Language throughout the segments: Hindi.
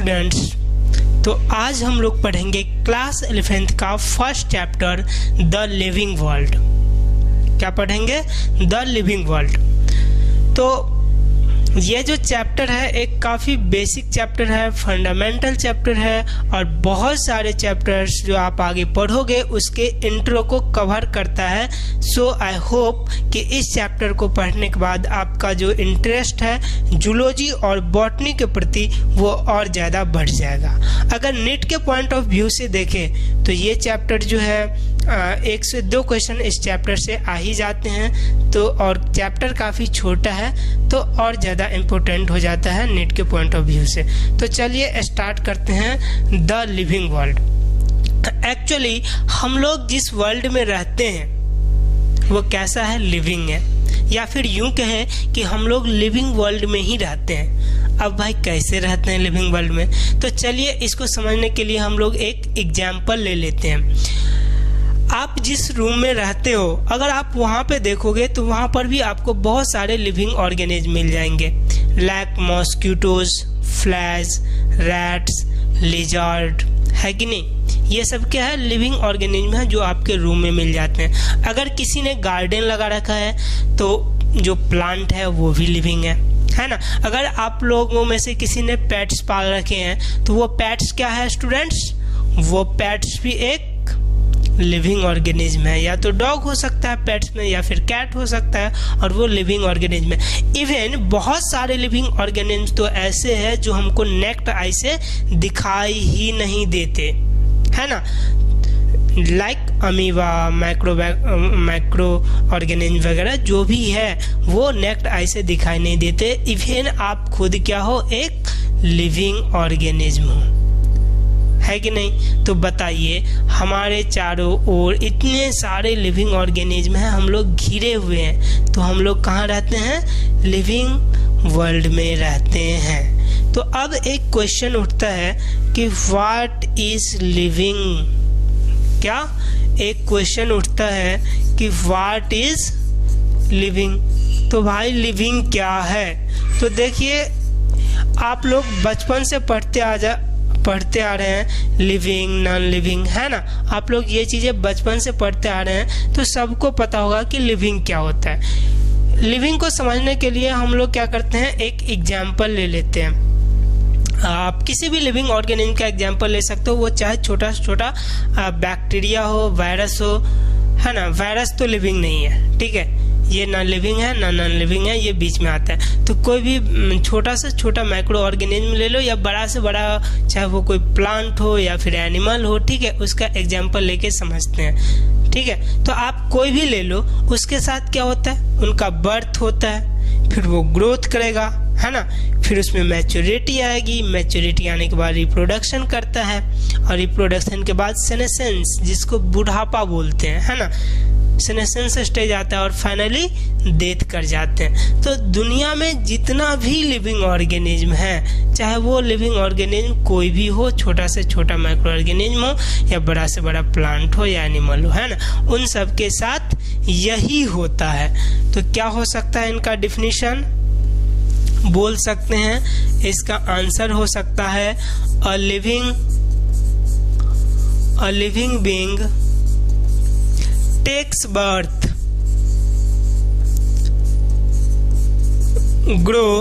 स्टूडेंट्स, तो आज हम लोग पढ़ेंगे क्लास 11th का first chapter the living world. क्या पढ़ेंगे? The living world. तो ये जो चैप्टर है एक काफ़ी बेसिक चैप्टर है, फंडामेंटल चैप्टर है और बहुत सारे चैप्टर्स जो आप आगे पढ़ोगे उसके इंट्रो को कवर करता है। सो आई होप कि इस चैप्टर को पढ़ने के बाद आपका जो इंटरेस्ट है जूलॉजी और बॉटनी के प्रति वो और ज़्यादा बढ़ जाएगा। अगर नीट के पॉइंट ऑफ व्यू से देखें तो ये चैप्टर जो है 1 से 2 क्वेश्चन इस चैप्टर से आ ही जाते हैं, तो और चैप्टर काफ़ी छोटा है तो और ज़्यादा इम्पोर्टेंट हो जाता है नीट के पॉइंट ऑफ व्यू से। तो चलिए स्टार्ट करते हैं द लिविंग वर्ल्ड। एक्चुअली हम लोग जिस वर्ल्ड में रहते हैं वो कैसा है? लिविंग है, या फिर यूं कहें कि हम लोग लिविंग वर्ल्ड में ही रहते हैं। अब भाई कैसे रहते हैं लिविंग वर्ल्ड में? तो चलिए इसको समझने के लिए हम लोग एक एग्जाम्पल ले लेते हैं। आप जिस रूम में रहते हो अगर आप वहाँ पे देखोगे तो वहाँ पर भी आपको बहुत सारे लिविंग ऑर्गेनिज्म मिल जाएंगे, like mosquitoes, flies, rats, lizard, है कि नहीं? ये सब क्या है? लिविंग ऑर्गेनिज्म है जो आपके रूम में मिल जाते हैं। अगर किसी ने गार्डन लगा रखा है तो जो प्लांट है वो भी लिविंग है ना? अगर आप लोगों में से किसी ने पेट्स पाल रखे हैं तो वो पेट्स क्या है स्टूडेंट्स? वो पेट्स भी एक लिविंग ऑर्गेनिज्म है। या तो डॉग हो सकता है पेट्स में, या फिर कैट हो सकता है, और वो लिविंग ऑर्गेनिज्म है। इवन बहुत सारे लिविंग ऑर्गेनिज्म तो ऐसे हैं जो हमको नेक्ड आई से दिखाई ही नहीं देते, है ना? लाइक अमीबा, माइक्रो ऑर्गेनिज्म वगैरह जो भी है वो नेक्ड आई से दिखाई नहीं देते। इवन आप खुद क्या हो? एक लिविंग ऑर्गेनिज्म हो, है कि नहीं? तो बताइए, हमारे चारों ओर इतने सारे लिविंग ऑर्गेनिज्म हैं, हम लोग घिरे हुए हैं, तो हम लोग कहाँ रहते हैं? लिविंग वर्ल्ड में रहते हैं। तो अब एक क्वेश्चन उठता है कि व्हाट इज लिविंग? क्या एक क्वेश्चन उठता है कि व्हाट इज लिविंग? तो भाई लिविंग क्या है? तो देखिए, आप लोग बचपन से पढ़ते आ रहे हैं लिविंग, नॉन लिविंग, है ना? आप लोग ये चीज़ें बचपन से पढ़ते आ रहे हैं तो सबको पता होगा कि लिविंग क्या होता है। लिविंग को समझने के लिए हम लोग क्या करते हैं, एक एग्जाम्पल ले लेते हैं। आप किसी भी लिविंग ऑर्गेनिज्म का एग्जाम्पल ले सकते हो, वो चाहे छोटा से छोटा बैक्टीरिया हो, वायरस हो, है ना? वायरस तो लिविंग नहीं है, ठीक है? ये नॉन लिविंग है, नॉन लिविंग है, ये बीच में आता है। तो कोई भी छोटा से छोटा माइक्रो ऑर्गेनिज्म ले लो, या बड़ा से बड़ा, चाहे वो कोई प्लांट हो या फिर एनिमल हो, ठीक है? उसका एग्जाम्पल लेके समझते हैं, ठीक है? तो आप कोई भी ले लो, उसके साथ क्या होता है? उनका बर्थ होता है, फिर वो ग्रोथ करेगा, है ना? फिर उसमें मैच्योरिटी आएगी, मैच्योरिटी आने के बाद रिप्रोडक्शन करता है, और रिप्रोडक्शन के बाद सेनेसेंस, जिसको बुढ़ापा बोलते हैं, है ना? सेनेसेंस स्टेज आता है और फाइनली डेथ कर जाते हैं। तो दुनिया में जितना भी लिविंग ऑर्गेनिज्म है, चाहे वो लिविंग ऑर्गेनिज्म कोई भी हो, छोटा से छोटा माइक्रो ऑर्गेनिज्म हो या बड़ा से बड़ा प्लांट हो या एनिमल हो, है ना? उन सब के साथ यही होता है। तो क्या हो सकता है इनका डिफिनीशन? बोल सकते हैं, इसका आंसर हो सकता है a living being takes birth, grow,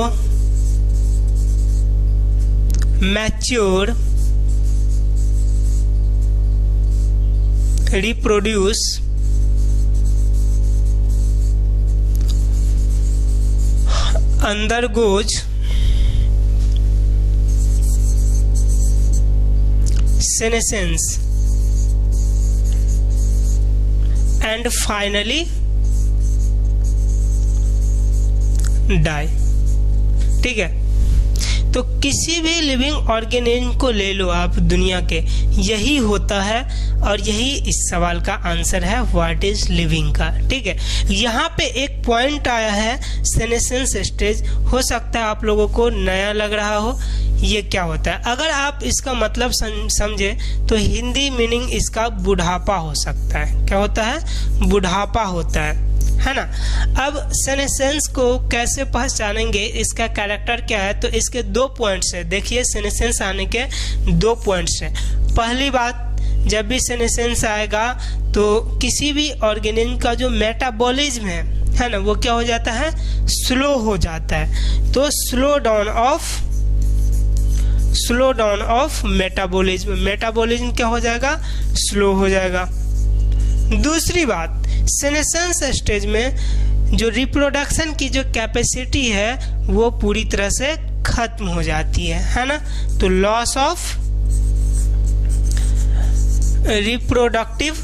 mature, reproduce, undergoes senescence, and finally die, ठीक है? तो किसी भी लिविंग ऑर्गेनिज्म को ले लो आप दुनिया के, यही होता है और यही इस सवाल का आंसर है व्हाट इज लिविंग का, ठीक है? यहाँ पे एक पॉइंट आया है सेनेसेंस स्टेज, हो सकता है आप लोगों को नया लग रहा हो, ये क्या होता है? अगर आप इसका मतलब समझे तो हिंदी मीनिंग इसका बुढ़ापा हो सकता है। क्या होता है? बुढ़ापा होता है। है ना। अब सेनेसेंस को कैसे पहचानेंगे, इसका कैरेक्टर क्या है, तो इसके 2 पॉइंट्स है। देखिए सेनेसेंस आने के 2 पॉइंट्स है। पहली बात, जब भी सेनेसेंस आएगा तो किसी भी ऑर्गेनिज्म का जो मेटाबॉलिज्म है ना, वो क्या हो जाता है, स्लो हो जाता है। तो slow down of metabolism, metabolism क्या हो जाएगा, स्लो हो जाएगा। दूसरी बात, सेनेसेंस स्टेज में जो रिप्रोडक्शन की जो कैपेसिटी है वो पूरी तरह से खत्म हो जाती है ना। तो लॉस ऑफ रिप्रोडक्टिव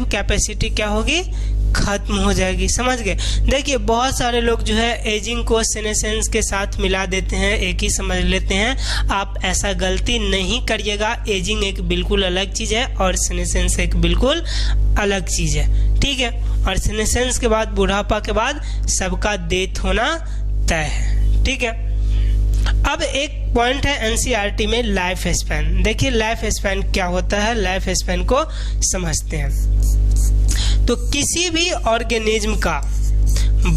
कैपेसिटी क्या होगी, खत्म हो जाएगी। समझ गए। देखिए बहुत सारे लोग जो है एजिंग को सेनेसेंस के साथ मिला देते हैं, एक ही समझ लेते हैं। आप ऐसा गलती नहीं करिएगा। एजिंग एक बिल्कुल अलग चीज़ है और सेनेसेंस एक बिल्कुल अलग चीज़ है, ठीक है। और सेनेसेंस के बाद, बुढ़ापा के बाद सबका डेथ होना तय है, ठीक है। अब एक पॉइंट है एनसीईआरटी में, लाइफ स्पैन। देखिए लाइफ स्पैन क्या होता है, लाइफ स्पैन को समझते हैं। तो किसी भी ऑर्गेनिज्म का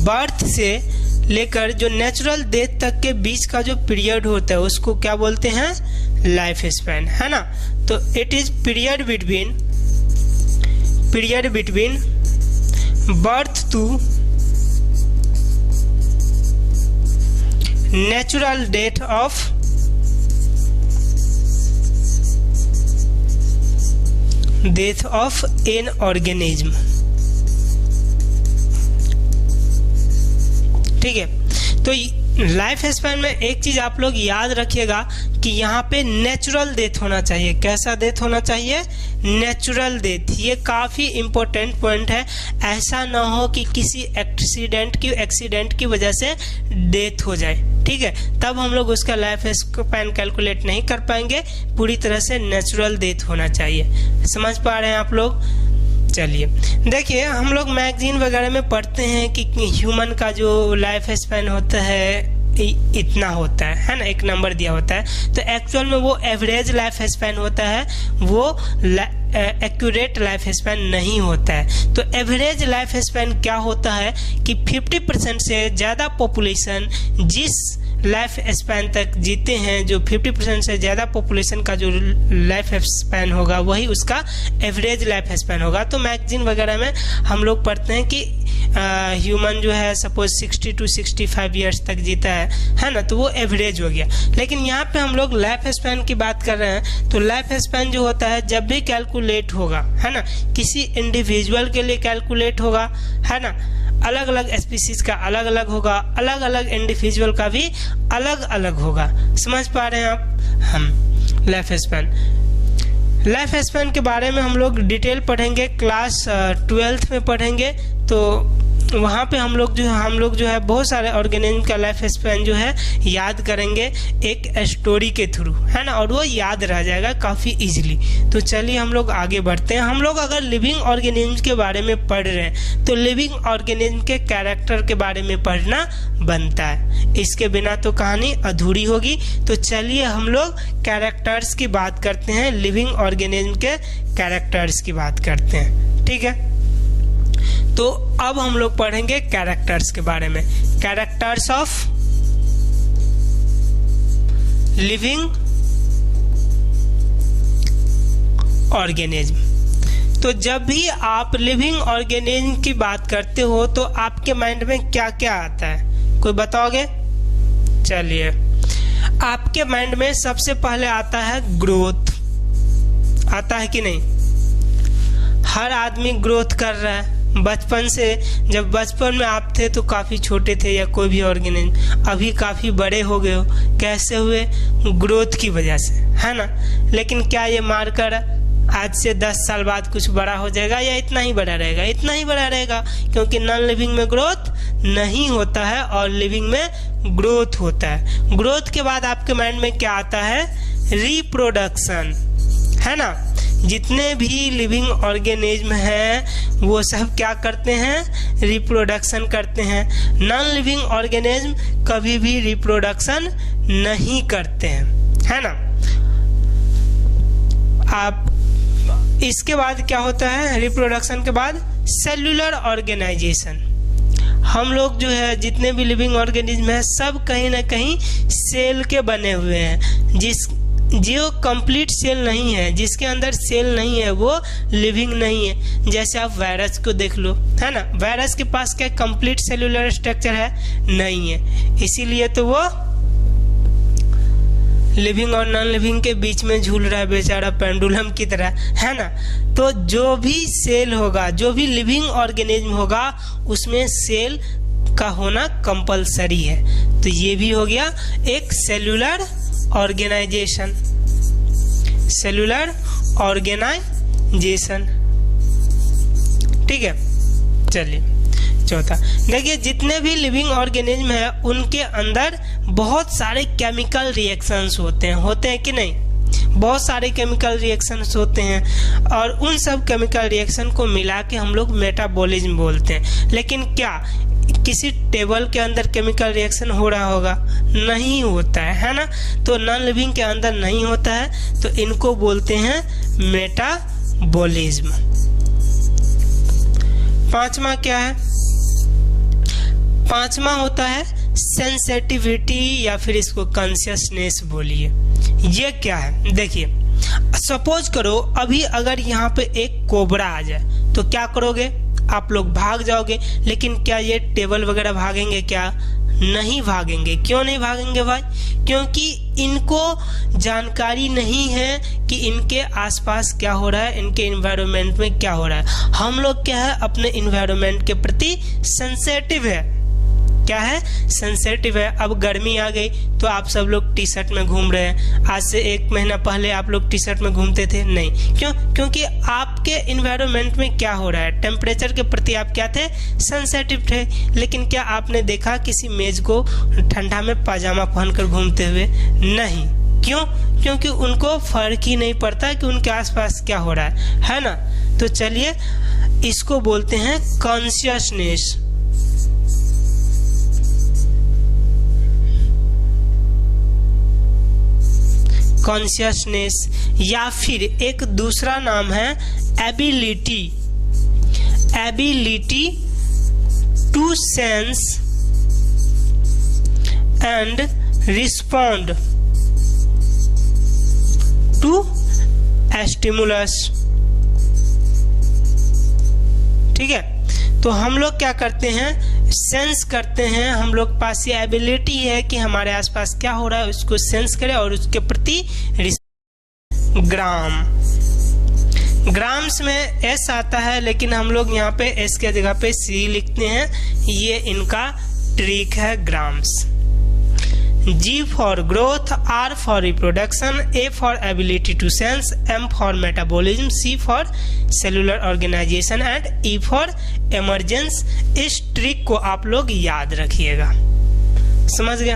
बर्थ से लेकर जो नेचुरल डेथ तक के बीच का जो पीरियड होता है उसको क्या बोलते हैं, लाइफ स्पैन, है ना। तो it is period between birth to natural death of an organism, ठीक है। तो लाइफ स्पैन में एक चीज आप लोग याद रखिएगा कि यहाँ पे नेचुरल डेथ होना चाहिए। कैसा डेथ होना चाहिए, नेचुरल डेथ। ये काफी इंपॉर्टेंट पॉइंट है। ऐसा ना हो कि किसी एक्सीडेंट की वजह से डेथ हो जाए, ठीक है, तब हम लोग उसका लाइफ स्पैन कैलकुलेट नहीं कर पाएंगे। पूरी तरह से नेचुरल डेथ होना चाहिए। समझ पा रहे हैं आप लोग। चलिए देखिए, हम लोग मैगजीन वगैरह में पढ़ते हैं कि ह्यूमन का जो लाइफ स्पैन होता है इतना होता है ना, एक नंबर दिया होता है। तो एक्चुअल में वो एवरेज लाइफ स्पैन होता है, वो एक्यूरेट लाइफ स्पैन नहीं होता है। तो एवरेज लाइफ स्पैन क्या होता है कि 50% से ज़्यादा पॉपुलेशन जिस लाइफ स्पैन तक जीते हैं, जो 50% से ज़्यादा पॉपुलेशन का जो लाइफ स्पैन होगा वही उसका एवरेज लाइफ स्पैन होगा। तो मैगजीन वगैरह में हम लोग पढ़ते हैं कि ह्यूमन जो है सपोज 60 to 65 ईयर्स तक जीता है ना, तो वो एवरेज हो गया। लेकिन यहाँ पे हम लोग लाइफ स्पैन की बात कर रहे हैं। तो लाइफ स्पैन जो होता है जब भी कैलकुलेट होगा, है ना, किसी इंडिविजुअल के लिए कैलकुलेट होगा, है ना, अलग अलग स्पीसीज का अलग अलग होगा, अलग अलग इंडिविजुअल का भी अलग अलग होगा। समझ पा रहे हैं आप। हम लाइफ स्पैन के बारे में हम लोग डिटेल पढ़ेंगे, क्लास 12th में पढ़ेंगे। तो वहाँ पे हम लोग जो है बहुत सारे ऑर्गेनिज्म का लाइफ स्पैन जो है याद करेंगे एक स्टोरी के थ्रू, है ना, और वो याद रह जाएगा काफ़ी इजीली। तो चलिए हम लोग आगे बढ़ते हैं। हम लोग अगर लिविंग ऑर्गेनिज्म के बारे में पढ़ रहे हैं तो लिविंग ऑर्गेनिज्म के कैरेक्टर के बारे में पढ़ना बनता है, इसके बिना तो कहानी अधूरी होगी। तो चलिए हम लोग कैरेक्टर्स की बात करते हैं, लिविंग ऑर्गेनिज्म के कैरेक्टर्स की बात करते हैं, ठीक है। तो अब हम लोग पढ़ेंगे कैरेक्टर्स के बारे में, कैरेक्टर्स ऑफ लिविंग ऑर्गेनिज्म। तो जब भी आप लिविंग ऑर्गेनिज्म की बात करते हो तो आपके माइंड में क्या क्या आता है, कोई बताओगे? चलिए, आपके माइंड में सबसे पहले आता है ग्रोथ। आता है कि नहीं? हर आदमी ग्रोथ कर रहा है बचपन से। जब बचपन में आप थे तो काफ़ी छोटे थे या कोई भी ऑर्गेनिज्म, अभी काफ़ी बड़े हो गए हो। कैसे हुए? ग्रोथ की वजह से, है ना। लेकिन क्या ये मारकर आज से 10 साल बाद कुछ बड़ा हो जाएगा या इतना ही बड़ा रहेगा? इतना ही बड़ा रहेगा, क्योंकि नॉन लिविंग में ग्रोथ नहीं होता है और लिविंग में ग्रोथ होता है। ग्रोथ के बाद आपके माइंड में क्या आता है? रिप्रोडक्शन, है ना। जितने भी लिविंग ऑर्गेनिज्म हैं वो सब क्या करते हैं? रिप्रोडक्शन करते हैं। नॉन लिविंग ऑर्गेनिज्म कभी भी रिप्रोडक्शन नहीं करते हैं, है ना। आप इसके बाद क्या होता है, रिप्रोडक्शन के बाद सेल्यूलर ऑर्गेनाइजेशन। हम लोग जो है जितने भी लिविंग ऑर्गेनिज्म है सब कहीं ना कहीं सेल के बने हुए हैं। जो कंप्लीट सेल नहीं है, जिसके अंदर सेल नहीं है, वो लिविंग नहीं है। जैसे आप वायरस को देख लो, है ना, वायरस के पास क्या कंप्लीट सेलुलर स्ट्रक्चर है? नहीं है, इसीलिए तो वो लिविंग और नॉन लिविंग के बीच में झूल रहा है बेचारा, पेंडुलम की तरह, है ना। तो जो भी सेल होगा, जो भी लिविंग ऑर्गेनिज्म होगा, उसमें सेल का होना कंपलसरी है। तो ये भी हो गया एक सेलुलर ऑर्गेनाइजेशन, सेलुलर ऑर्गेनाइजेशन। ठीक है, चलिए चौथा देखिए, जितने भी लिविंग ऑर्गेनिज्म है उनके अंदर बहुत सारे केमिकल रिएक्शंस होते हैं कि नहीं? बहुत सारे केमिकल रिएक्शंस होते हैं और उन सब केमिकल रिएक्शन को मिला के हम लोग मेटाबॉलिज्म बोलते हैं। लेकिन क्या किसी टेबल के अंदर केमिकल रिएक्शन हो रहा होगा? नहीं होता है ना। तो नॉन लिविंग के अंदर नहीं होता है, तो इनको बोलते हैं मेटाबॉलिज्म। पांचवा क्या है? पांचवा होता है सेंसिटिविटी या फिर इसको कॉन्शियसनेस बोलिए। ये क्या है? देखिए, सपोज करो अभी अगर यहाँ पे एक कोबरा आ जाए तो क्या करोगे? आप लोग भाग जाओगे। लेकिन क्या ये टेबल वगैरह भागेंगे क्या? नहीं भागेंगे। क्यों नहीं भागेंगे भाई? क्योंकि इनको जानकारी नहीं है कि इनके आसपास क्या हो रहा है, इनके इन्वायरमेंट में क्या हो रहा है। हम लोग क्या है, अपने इन्वायरमेंट के प्रति सेंसिटिव है। क्या है? सेंसिटिव है। अब गर्मी आ गई तो आप सब लोग टी शर्ट में घूम रहे हैं। आज से 1 महीना पहले आप लोग टी शर्ट में घूमते थे? नहीं। क्यों? क्योंकि आपके इन्वायरमेंट में क्या हो रहा है, टेम्परेचर के प्रति आप क्या थे? सेंसिटिव थे। लेकिन क्या आपने देखा किसी मेज को ठंडा में पाजामा पहनकर घूमते हुए? नहीं। क्यों? क्योंकि उनको फर्क ही नहीं पड़ता कि उनके आसपास क्या हो रहा है ना। तो चलिए इसको बोलते हैं कॉन्शियसनेस। कॉन्शियसनेस या फिर एक दूसरा नाम है ability. Ability to sense and respond to stimulus. ठीक है, तो हम लोग क्या करते हैं? सेंस करते हैं। हम लोग पास ये एबिलिटी है कि हमारे आसपास क्या हो रहा है उसको सेंस करें और उसके प्रति ग्राम्स में एस आता है, लेकिन हम लोग यहाँ पे एस के जगह पे सी लिखते हैं। ये इनका ट्रिक है, grams. G for growth, R for reproduction, A for ability to sense, M for metabolism, C for cellular organization and E for emergence। इस ट्रिक को आप लोग याद रखिएगा। समझ गए?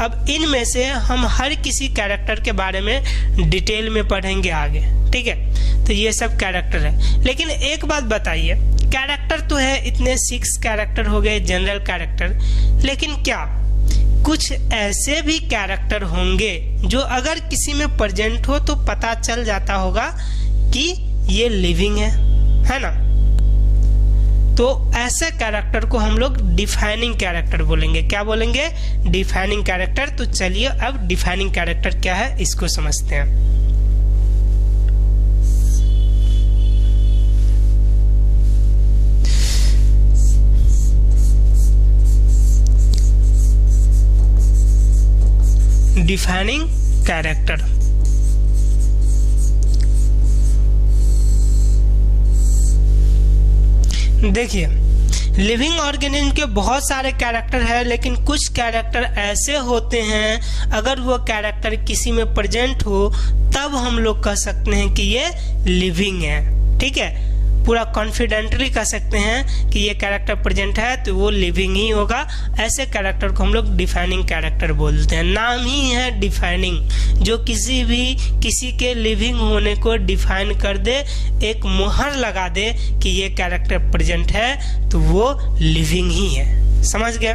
अब इनमें से हम हर किसी कैरेक्टर के बारे में डिटेल में पढ़ेंगे आगे। ठीक है, तो ये सब कैरेक्टर है। लेकिन एक बात बताइए, कैरेक्टर तो है इतने 6 कैरेक्टर हो गए जनरल कैरेक्टर, लेकिन क्या कुछ ऐसे भी कैरेक्टर होंगे जो अगर किसी में प्रेजेंट हो तो पता चल जाता होगा कि ये लिविंग है ना। तो ऐसे कैरेक्टर को हम लोग डिफाइनिंग कैरेक्टर बोलेंगे। क्या बोलेंगे? Defining character. तो चलिए अब डिफाइनिंग कैरेक्टर क्या है इसको समझते हैं। Defining character. देखिए, लिविंग ऑर्गेनिज्म के बहुत सारे कैरेक्टर है, लेकिन कुछ कैरेक्टर ऐसे होते हैं अगर वो कैरेक्टर किसी में प्रेजेंट हो तब हम लोग कह सकते हैं कि ये लिविंग है। ठीक है, पूरा कॉन्फिडेंटली कह सकते हैं कि ये कैरेक्टर प्रेजेंट है तो वो लिविंग ही होगा। ऐसे कैरेक्टर को हम लोग डिफाइनिंग कैरेक्टर बोलते हैं। नाम ही है डिफाइनिंग, जो किसी के लिविंग होने को डिफाइन कर दे, एक मुहर लगा दे कि ये कैरेक्टर प्रेजेंट है तो वो लिविंग ही है। समझ गए?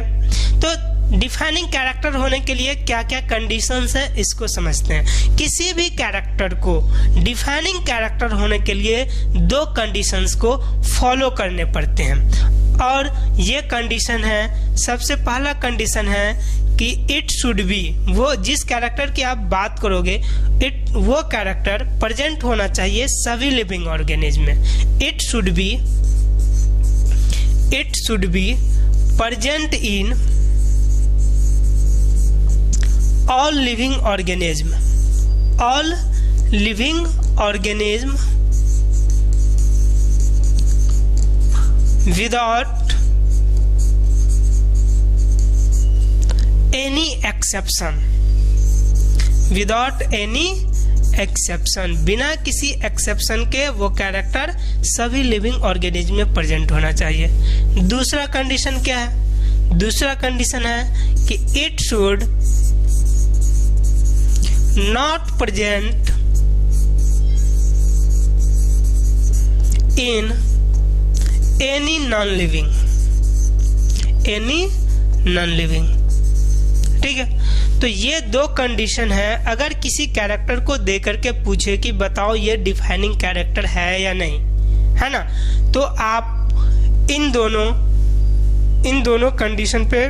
तो डिफाइनिंग कैरेक्टर होने के लिए क्या क्या कंडीशंस है इसको समझते हैं। किसी भी कैरेक्टर को डिफाइनिंग कैरेक्टर होने के लिए 2 कंडीशंस को फॉलो करने पड़ते हैं और ये कंडीशन है, सबसे पहला कंडीशन है कि इट शुड बी, वो जिस कैरेक्टर की आप बात करोगे वो कैरेक्टर प्रेजेंट होना चाहिए सभी लिविंग ऑर्गेनिज्म में। It should be present in all living organism without any exception, बिना किसी एक्सेप्शन के वो कैरेक्टर सभी लिविंग ऑर्गेनिज्म में प्रेजेंट होना चाहिए। दूसरा कंडीशन क्या है? दूसरा कंडीशन है कि it should not present in any non-living, ठीक है। तो ये 2 कंडीशन है। अगर किसी कैरेक्टर को दे करके पूछे कि बताओ ये डिफाइनिंग कैरेक्टर है या नहीं, है ना, तो आप इन दोनों कंडीशन पे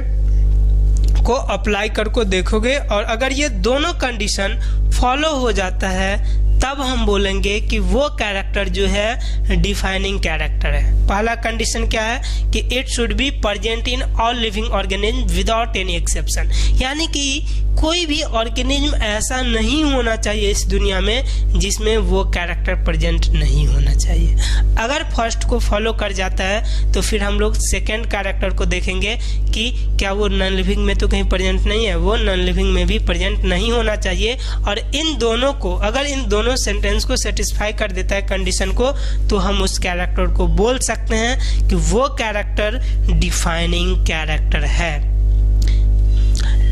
को अप्लाई करके देखोगे और अगर ये दोनों कंडीशन फॉलो हो जाता है तब हम बोलेंगे कि वो कैरेक्टर जो है डिफाइनिंग कैरेक्टर है। पहला कंडीशन क्या है कि it should be present in all living organism without any exception, यानी कि कोई भी ऑर्गेनिज्म ऐसा नहीं होना चाहिए इस दुनिया में जिसमें वो कैरेक्टर प्रेजेंट नहीं होना चाहिए। अगर फर्स्ट को फॉलो कर जाता है तो फिर हम लोग सेकेंड कैरेक्टर को देखेंगे कि क्या वो नॉन लिविंग में तो कहीं प्रेजेंट नहीं है, वो नॉन लिविंग में भी प्रेजेंट नहीं होना चाहिए। और इन दोनों को, अगर इन दोनों सेंटेंस को सेटिस्फाई कर देता है कंडीशन को, तो हम उस कैरेक्टर को बोल सकते हैं कि वो कैरेक्टर डिफाइनिंग कैरेक्टर है।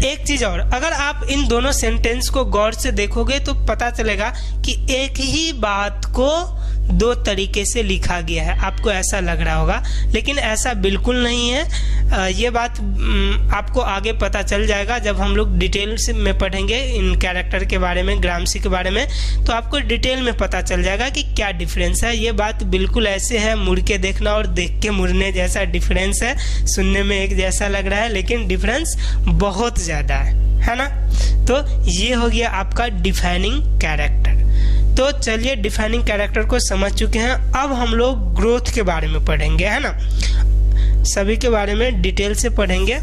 एक चीज और, अगर आप इन दोनों सेंटेंस को गौर से देखोगे तो पता चलेगा कि एक ही बात को 2 तरीके से लिखा गया है। आपको ऐसा लग रहा होगा, लेकिन ऐसा बिल्कुल नहीं है। ये बात आपको आगे पता चल जाएगा जब हम लोग डिटेल्स में पढ़ेंगे इन कैरेक्टर के बारे में, ग्रामसी के बारे में, तो आपको डिटेल में पता चल जाएगा कि क्या डिफरेंस है। ये बात बिल्कुल ऐसे है, मुड़ के देखना और देख के मुड़ने जैसा डिफरेंस है। सुनने में एक जैसा लग रहा है लेकिन डिफरेंस बहुत ज़्यादा है ना। तो ये हो गया आपका डिफाइनिंग कैरेक्टर। तो चलिए डिफाइनिंग कैरेक्टर को समझ चुके हैं, अब हम लोग ग्रोथ के बारे में पढ़ेंगे, है ना। सभी के बारे में डिटेल से पढ़ेंगे,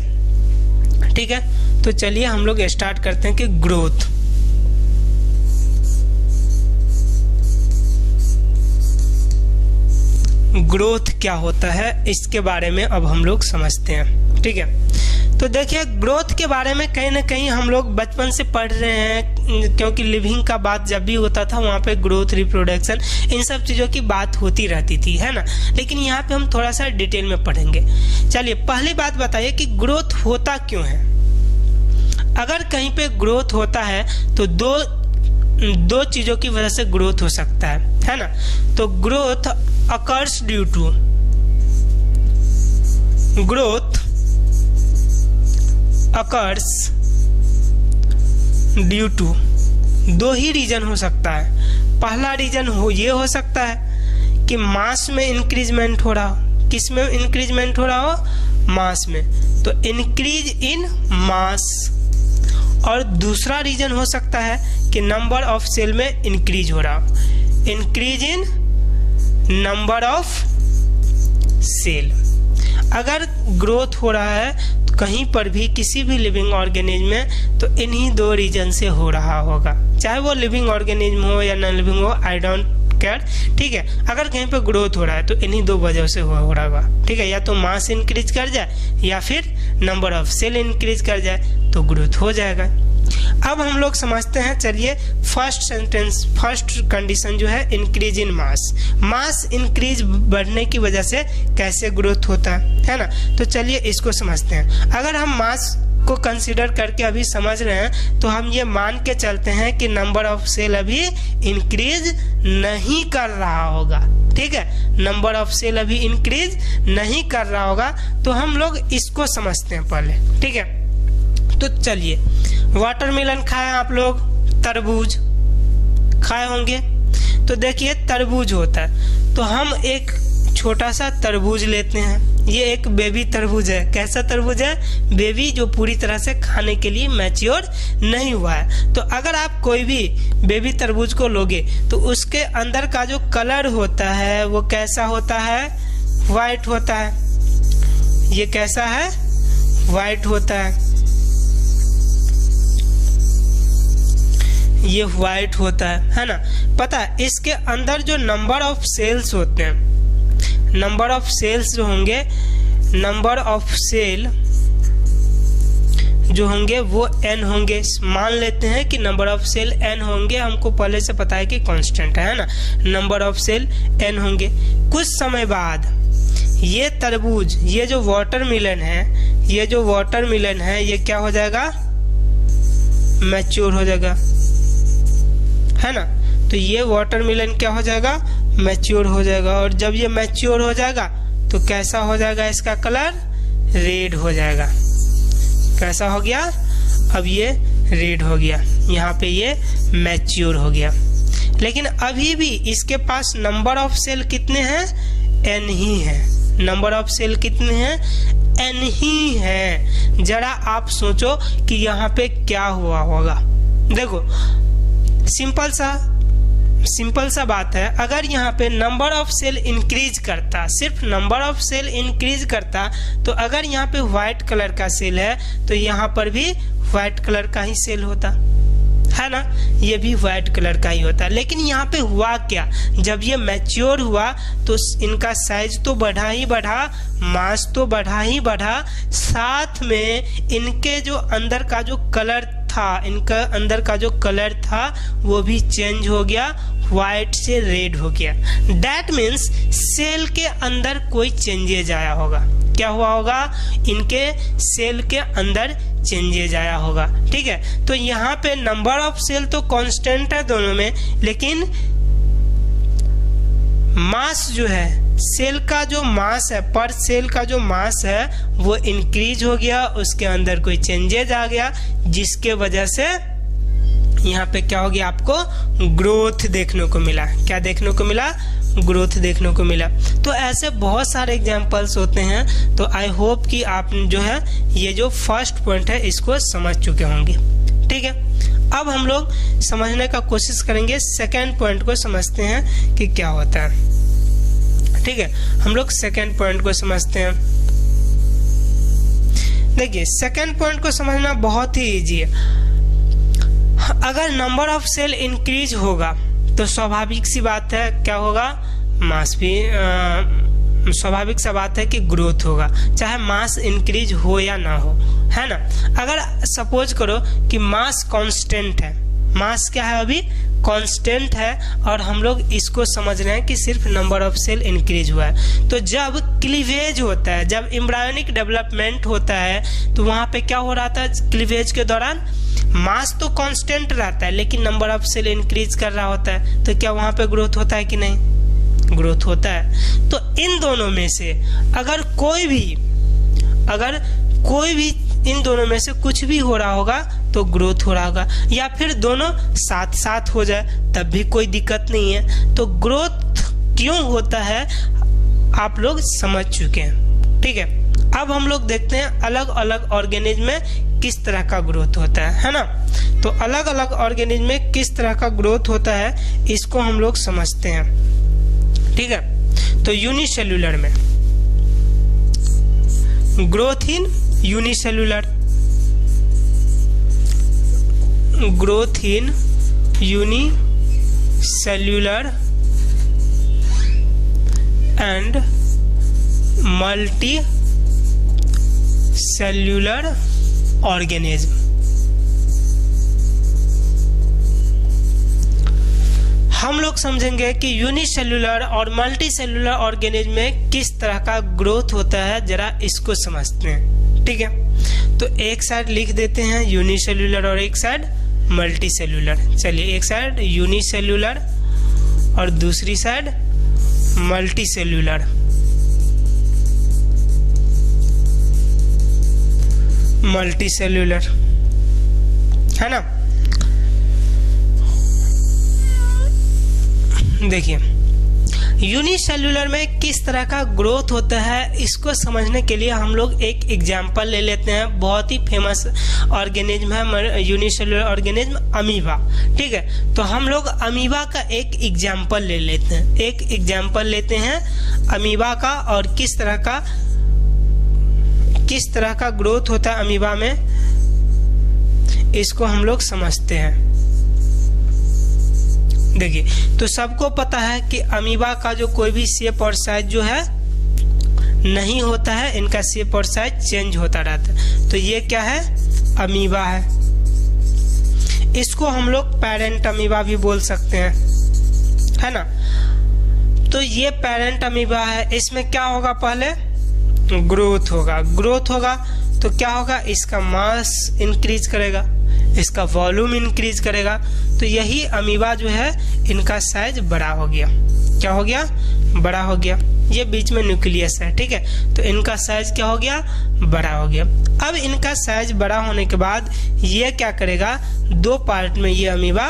ठीक है। तो चलिए हम लोग स्टार्ट करते हैं कि ग्रोथ क्या होता है, इसके बारे में अब हम लोग समझते हैं, ठीक है। तो देखिए ग्रोथ के बारे में कहीं ना कहीं हम लोग बचपन से पढ़ रहे हैं, क्योंकि लिविंग का बात जब भी होता था वहाँ पे ग्रोथ, रिप्रोडक्शन, इन सब चीज़ों की बात होती रहती थी, है ना। लेकिन यहाँ पे हम थोड़ा सा डिटेल में पढ़ेंगे। चलिए पहली बात बताइए कि ग्रोथ होता क्यों है। अगर कहीं पे ग्रोथ होता है तो दो चीज़ों की वजह से ग्रोथ हो सकता है ना। तो growth occurs due to, growth occurs due to 2 ही रीजन हो सकता है। पहला रीजन ये हो सकता है कि मास में इंक्रीजमेंट हो रहा हो। किस में इंक्रीजमेंट हो रहा हो? मास में। तो इंक्रीज इन मास। और दूसरा रीजन हो सकता है कि नंबर ऑफ सेल में इंक्रीज हो रहा हो, increase in number of cell. अगर ग्रोथ हो रहा है कहीं पर भी किसी भी लिविंग ऑर्गेनिज्म में तो इन्हीं 2 रीजन से हो रहा होगा, चाहे वो लिविंग ऑर्गेनिज्म हो या नॉन लिविंग हो, आई डोंट केयर, ठीक है। अगर कहीं पर ग्रोथ हो रहा है तो इन्हीं 2 वजह से हो रहा होगा, ठीक है। या तो मास इंक्रीज कर जाए या फिर नंबर ऑफ सेल इंक्रीज कर जाए तो ग्रोथ हो जाएगा। अब हम लोग समझते हैं, चलिए फर्स्ट कंडीशन जो है increase in mass. Mass increase बढ़ने की वजह से कैसे ग्रोथ होता है ना। तो चलिए इसको समझते हैं। अगर हम मास को कंसीडर करके अभी समझ रहे हैं तो हम ये मान के चलते हैं कि नंबर ऑफ सेल अभी इंक्रीज नहीं कर रहा होगा, ठीक है। नंबर ऑफ सेल अभी इंक्रीज नहीं कर रहा होगा, तो हम लोग इसको समझते हैं पहले, ठीक है। तो चलिए, वाटरमेलन खाए आप लोग, तरबूज खाए होंगे। तो देखिए तरबूज होता है, तो हम एक छोटा सा तरबूज लेते हैं। ये एक बेबी तरबूज है। कैसा तरबूज है? बेबी, जो पूरी तरह से खाने के लिए मैच्योर नहीं हुआ है। तो अगर आप कोई भी बेबी तरबूज को लोगे तो उसके अंदर का जो कलर होता है वो कैसा होता है? वाइट होता है। ये कैसा है? वाइट होता है। ये वाइट होता है ना। पता है इसके अंदर जो नंबर ऑफ सेल्स होते हैं, नंबर ऑफ सेल्स जो होंगे, नंबर ऑफ सेल जो होंगे वो n होंगे। मान लेते हैं कि नंबर ऑफ सेल n होंगे, हमको पहले से पता है कि कांस्टेंट है ना। नंबर ऑफ सेल n होंगे। कुछ समय बाद ये तरबूज, ये जो वाटरमेलन है, ये जो वाटरमेलन है, ये क्या हो जाएगा? मैच्योर हो जाएगा, है ना। तो ये वाटरमेलन क्या हो जाएगा? मैच्योर हो जाएगा। और जब ये मैच्योर हो जाएगा तो कैसा हो जाएगा? इसका कलर रेड हो जाएगा। कैसा हो गया? अब ये रेड हो गया, यहाँ पे ये मैच्योर हो गया। लेकिन अभी भी इसके पास नंबर ऑफ सेल कितने हैं? n ही है। नंबर ऑफ सेल कितने हैं? n ही है। जरा आप सोचो कि यहाँ पे क्या हुआ होगा। देखो सिंपल सा बात है। अगर यहाँ पे नंबर ऑफ सेल इंक्रीज करता, सिर्फ नंबर ऑफ सेल इंक्रीज करता, तो अगर यहाँ पे व्हाइट कलर का सेल है तो यहाँ पर भी व्हाइट कलर का ही सेल होता, है ना। ये भी व्हाइट कलर का ही होता। लेकिन यहाँ पे हुआ क्या? जब ये मैच्योर हुआ तो इनका साइज तो बढ़ा ही बढ़ा, मास तो बढ़ा ही बढ़ा, साथ में इनके जो अंदर का जो कलर था, इनका अंदर का जो कलर था वो भी चेंज हो गया, व्हाइट से रेड हो गया। दैट मीन्स सेल के अंदर कोई चेंजेज आया होगा। क्या हुआ होगा? इनके सेल के अंदर चेंजेज आया होगा। ठीक है, तो यहाँ पे नंबर ऑफ सेल तो कांस्टेंट है दोनों में, लेकिन मास जो है, सेल का जो मास है, पर सेल का जो मास है वो इंक्रीज हो गया, उसके अंदर कोई चेंजेज आ गया, जिसके वजह से यहाँ पे क्या हो गया? आपको ग्रोथ देखने को मिला। क्या देखने को मिला? ग्रोथ देखने को मिला। तो ऐसे बहुत सारे एग्जांपल्स होते हैं। तो आई होप कि आप जो है ये जो फर्स्ट पॉइंट है इसको समझ चुके होंगे। ठीक है, अब हम लोग समझने का कोशिश करेंगे, सेकेंड पॉइंट को समझते हैं कि क्या होता है। ठीक है, हम लोग सेकेंड पॉइंट को समझते हैं। देखिए सेकेंड पॉइंट को समझना बहुत ही इजी है। अगर नंबर ऑफ सेल इंक्रीज होगा तो स्वाभाविक सी बात है क्या होगा? मास भी स्वाभाविक सा बात है कि ग्रोथ होगा, चाहे मास इंक्रीज हो या ना हो, है ना। अगर सपोज करो कि मास कांस्टेंट है, मास क्या है? अभी कांस्टेंट है, और हम लोग इसको समझ रहे हैं कि सिर्फ नंबर ऑफ सेल इंक्रीज हुआ है। तो जब क्लीवेज होता है, जब एम्ब्रायोनिक डेवलपमेंट होता है, तो वहां पे क्या हो रहा था? क्लीवेज के दौरान मास तो कांस्टेंट रहता है, लेकिन नंबर ऑफ सेल इंक्रीज कर रहा होता है। तो क्या वहां पे ग्रोथ होता है कि नहीं? ग्रोथ होता है। तो इन दोनों में से अगर कोई भी इन दोनों में से कुछ भी हो रहा होगा तो ग्रोथ हो रहा होगा, या फिर दोनों साथ साथ हो जाए तब भी कोई दिक्कत नहीं है। तो ग्रोथ क्यों होता है आप लोग समझ चुके हैं। ठीक है, अब हम लोग देखते हैं अलग अलग ऑर्गेनिज्म में किस तरह का ग्रोथ होता है ना। तो अलग अलग ऑर्गेनिज्म में किस तरह का ग्रोथ होता है इसको हम लोग समझते हैं। ठीक है, तो यूनिसेल्यूलर में growth in unicellular, growth in unicellular and multi cellular organism. हम लोग समझेंगे कि यूनिसेल्यूलर और मल्टी सेल्यूलर ऑर्गेनिज्म में किस तरह का ग्रोथ होता है, जरा इसको समझते हैं। ठीक है, तो एक साइड लिख देते हैं यूनिसेल्यूलर और एक साइड मल्टी सेल्यूलर। चलिए, एक साइड यूनिसेल्यूलर और दूसरी side multi cellular. Multi cellular है ना। देखिए यूनिसेल्युलर में किस तरह का ग्रोथ होता है, इसको समझने के लिए हम लोग एक एग्जाम्पल ले लेते हैं। बहुत ही फेमस ऑर्गेनिज्म है यूनिसेल्युलर ऑर्गेनिज्म, अमीबा। ठीक है, तो हम लोग अमीबा का एक एग्जाम्पल ले लेते हैं। एक एग्जाम्पल लेते हैं अमीबा का, और किस तरह का ग्रोथ होता है अमीबा में, इसको हम लोग समझते हैं। देखिए, तो सबको पता है कि अमीबा का जो कोई भी शेप और साइज जो है नहीं होता है, इनका शेप और साइज चेंज होता रहता है। तो ये क्या है, अमीबा है। इसको हम लोग पेरेंट अमीबा भी बोल सकते हैं, है ना। तो ये पेरेंट अमीबा है, इसमें क्या होगा, पहले ग्रोथ होगा। तो क्या होगा, इसका मास इंक्रीज करेगा, इसका वॉल्यूम इंक्रीज करेगा। तो यही अमीबा जो है, इनका साइज बड़ा हो गया। क्या हो गया, बड़ा हो गया। ये बीच में न्यूक्लियस है, ठीक है, तो इनका साइज क्या हो गया, बड़ा हो गया। अब इनका साइज बड़ा होने के बाद ये क्या करेगा, दो पार्ट में ये अमीबा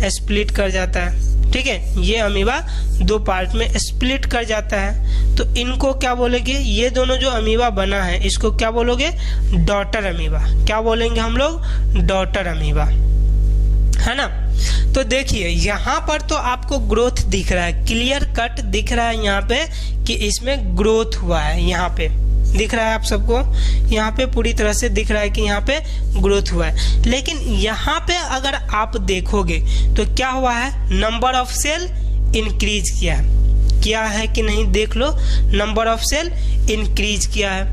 स्प्लिट कर जाता है। ठीक है, ये अमीबा दो पार्ट में स्प्लिट कर जाता है। तो इनको क्या बोलेंगे, ये दोनों जो अमीबा बना है इसको क्या बोलोगे, डॉटर अमीबा। क्या बोलेंगे हम लोग, डॉटर अमीबा, है ना। तो देखिए यहाँ पर तो आपको ग्रोथ दिख रहा है, क्लियर कट दिख रहा है यहाँ पे कि इसमें ग्रोथ हुआ है। यहाँ पे दिख रहा है आप सबको, यहाँ पे पूरी तरह से दिख रहा है कि यहाँ पे ग्रोथ हुआ है। लेकिन यहाँ पे अगर आप देखोगे तो क्या हुआ है, नंबर ऑफ सेल इंक्रीज किया है कि नहीं, देख लो, नंबर ऑफ सेल इंक्रीज किया है।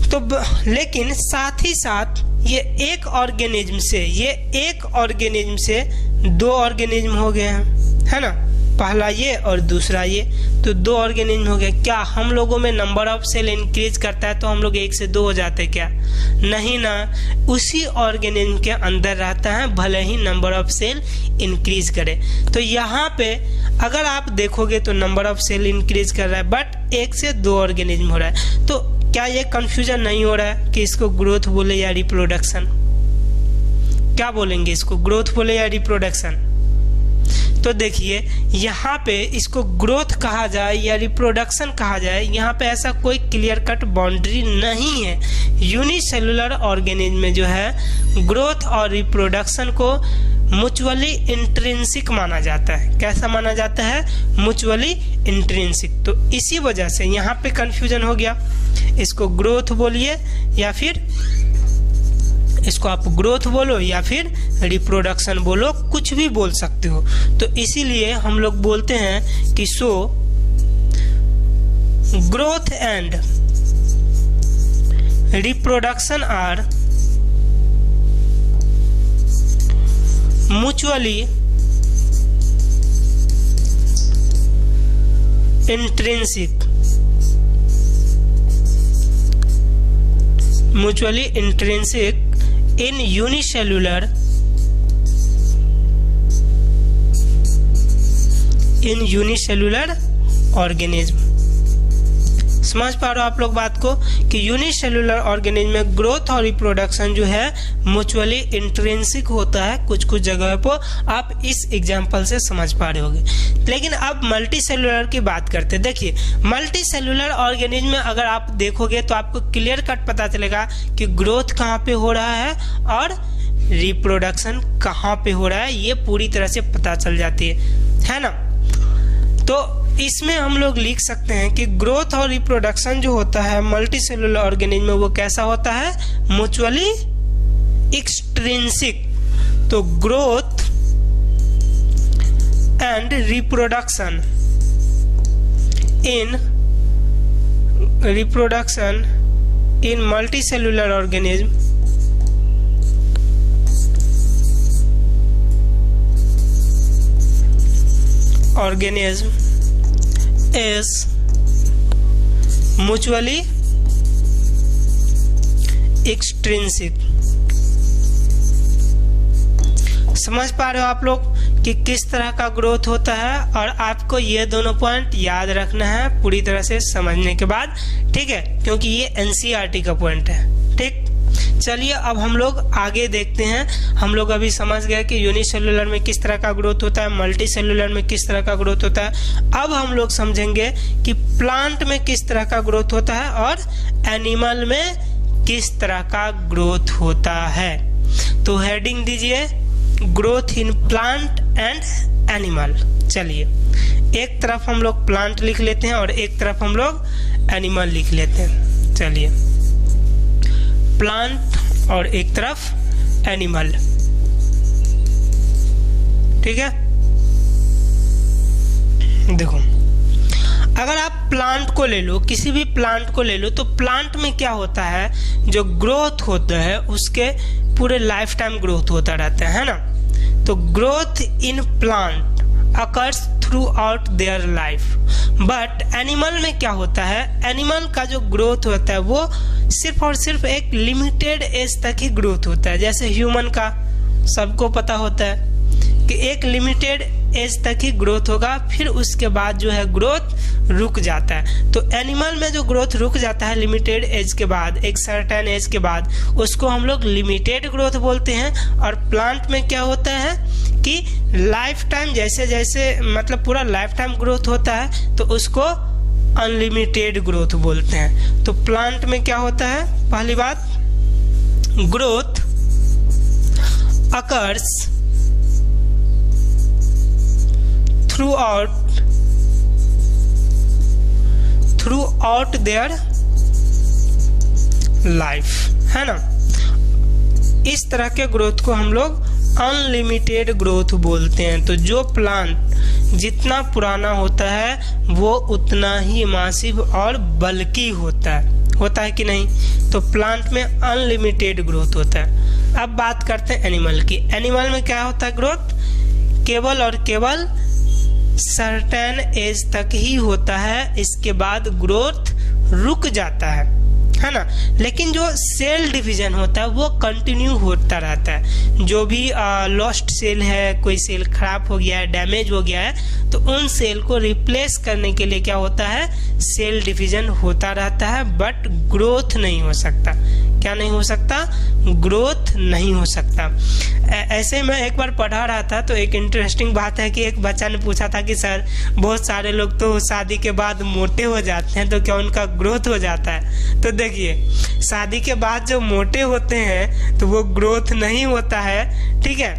तो लेकिन साथ ही साथ ये एक ऑर्गेनिज्म से दो ऑर्गेनिज्म हो गए हैं, है ना। पहला ये और दूसरा ये, तो दो ऑर्गेनिज्म हो गए। क्या हम लोगों में नंबर ऑफ सेल इंक्रीज करता है तो हम लोग 1 से 2 हो जाते क्या, नहीं ना। उसी ऑर्गेनिज्म के अंदर रहता है, भले ही नंबर ऑफ सेल इंक्रीज करे। तो यहाँ पे अगर आप देखोगे तो नंबर ऑफ सेल इंक्रीज कर रहा है, बट 1 से 2 ऑर्गेनिज्म हो रहा है। तो क्या ये कंफ्यूजन नहीं हो रहा है कि इसको ग्रोथ बोले या रिप्रोडक्शन, क्या बोलेंगे, इसको ग्रोथ बोले या रिप्रोडक्शन। तो देखिए यहाँ पे इसको ग्रोथ कहा जाए या रिप्रोडक्शन कहा जाए, यहाँ पे ऐसा कोई क्लियर कट बाउंड्री नहीं है। यूनिसेलुलर ऑर्गेनिज्म में जो है ग्रोथ और रिप्रोडक्शन को म्यूचुअली इंट्रिंसिक माना जाता है। कैसा माना जाता है, म्यूचुअली इंट्रिंसिक। तो इसी वजह से यहाँ पे कंफ्यूजन हो गया। इसको ग्रोथ बोलिए या फिर इसको आप ग्रोथ बोलो या फिर रिप्रोडक्शन बोलो, कुछ भी बोल सकते हो। तो इसीलिए हम लोग बोलते हैं कि so growth and reproduction are mutually intrinsic, mutually intrinsic in unicellular organism। समझ पा रहे हो आप लोग बात को कि यूनिसेलुलर ऑर्गेनिज्म में ग्रोथ और रिप्रोडक्शन जो है म्यूचुअली इंट्रिंसिक होता है। कुछ कुछ जगह पर आप इस एग्जांपल से समझ पा रहे होंगे। लेकिन अब मल्टी सेलुलर की बात करते हैं। देखिए मल्टी सेलुलर ऑर्गेनिज्म में अगर आप देखोगे तो आपको क्लियर कट पता चलेगा कि ग्रोथ कहाँ पे हो रहा है और रिप्रोडक्शन कहाँ पे हो रहा है, ये पूरी तरह से पता चल जाती है ना। तो इसमें हम लोग लिख सकते हैं कि ग्रोथ और रिप्रोडक्शन जो होता है मल्टी सेलुलर ऑर्गेनिज्म में वो कैसा होता है, म्यूचुअली एक्सट्रिंसिक। तो growth and reproduction in multi cellular organism is mutually extrinsic। समझ पा रहे हो आप लोग कि किस तरह का ग्रोथ होता है, और आपको ये दोनों पॉइंट याद रखना है पूरी तरह से समझने के बाद, ठीक है, क्योंकि ये एनसीईआरटी का पॉइंट है। ठीक, चलिए अब हम लोग आगे देखते हैं। हम लोग अभी समझ गए कि यूनिसेलुलर में किस तरह का ग्रोथ होता है, मल्टी सेलुलर में किस तरह का ग्रोथ होता है। अब हम लोग समझेंगे कि प्लांट में किस तरह का ग्रोथ होता है और एनिमल में किस तरह का ग्रोथ होता है। तो हेडिंग दीजिए growth in plant and animal. चलिए एक तरफ हम लोग प्लांट लिख लेते हैं और एक तरफ हम लोग एनिमल लिख लेते हैं। चलिए प्लांट और एक तरफ एनिमल, ठीक है। देखो अगर आप प्लांट को ले लो, किसी भी प्लांट को ले लो, तो प्लांट में क्या होता है, जो ग्रोथ होता है उसके पूरे लाइफ टाइम ग्रोथ होता रहता है ना। तो growth in plant occurs through out their life. But animal में क्या होता है, एनिमल का जो ग्रोथ होता है वो सिर्फ और सिर्फ एक लिमिटेड एज तक ही ग्रोथ होता है। जैसे ह्यूमन का सबको पता होता है कि एक लिमिटेड एज तक ही ग्रोथ होगा, फिर उसके बाद जो है ग्रोथ रुक जाता है। तो एनिमल में जो ग्रोथ रुक जाता है लिमिटेड एज के बाद, एक सर्टेन एज के बाद, उसको हम लोग लिमिटेड ग्रोथ बोलते हैं। और प्लांट में क्या होता है कि लाइफ टाइम जैसे जैसे मतलब पूरा लाइफ टाइम ग्रोथ होता है तो उसको अनलिमिटेड ग्रोथ बोलते हैं। तो प्लांट में क्या होता है, पहली बात growth occurs throughout their life, है ना। इस तरह के ग्रोथ को हम लोग अनलिमिटेड ग्रोथ बोलते हैं। तो जो प्लांट जितना पुराना होता है वो उतना ही मासिव और बल्कि होता है कि नहीं। तो प्लांट में अनलिमिटेड ग्रोथ होता है। अब बात करते हैं एनिमल की। एनिमल में क्या होता है ग्रोथ, केवल और केवल सर्टेन एज तक ही होता है, इसके बाद ग्रोथ रुक जाता है ना। लेकिन जो सेल डिवीजन होता है वो कंटिन्यू होता रहता है। जो भी लॉस्ट सेल है, कोई सेल खराब हो गया है, डैमेज हो गया है, तो उन सेल को रिप्लेस करने के लिए क्या होता है, सेल डिवीजन होता रहता है, बट ग्रोथ नहीं हो सकता। क्या नहीं हो सकता, ग्रोथ नहीं हो सकता। ऐसे मैं एक बार पढ़ा रहा था तो एक इंटरेस्टिंग बात है कि एक बच्चा ने पूछा था कि सर बहुत सारे लोग तो शादी के बाद मोटे हो जाते हैं, तो क्या उनका ग्रोथ हो जाता है। तो देखिए शादी के बाद जो मोटे होते हैं तो वो ग्रोथ नहीं होता है, ठीक है।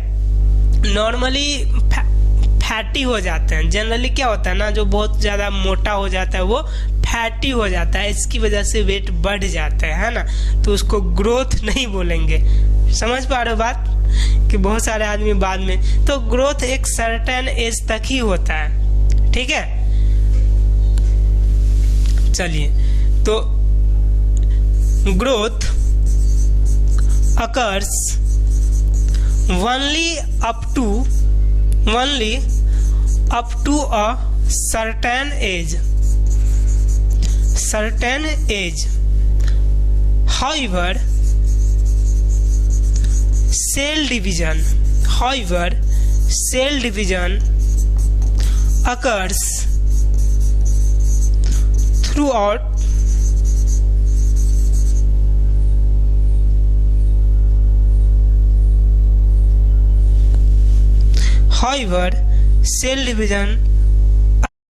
नॉर्मली फैटी हो जाते हैं। जनरली क्या होता है ना, जो बहुत ज़्यादा मोटा हो जाता है वो फैटी हो जाता है, इसकी वजह से वेट बढ़ जाता है ना। तो उसको ग्रोथ नहीं बोलेंगे। समझ पा रहे हो बात, कि बहुत सारे आदमी बाद में, तो ग्रोथ एक सर्टेन एज तक ही होता है, ठीक है। चलिए तो growth occurs only up to a certain age. However, cell division occurs throughout cell division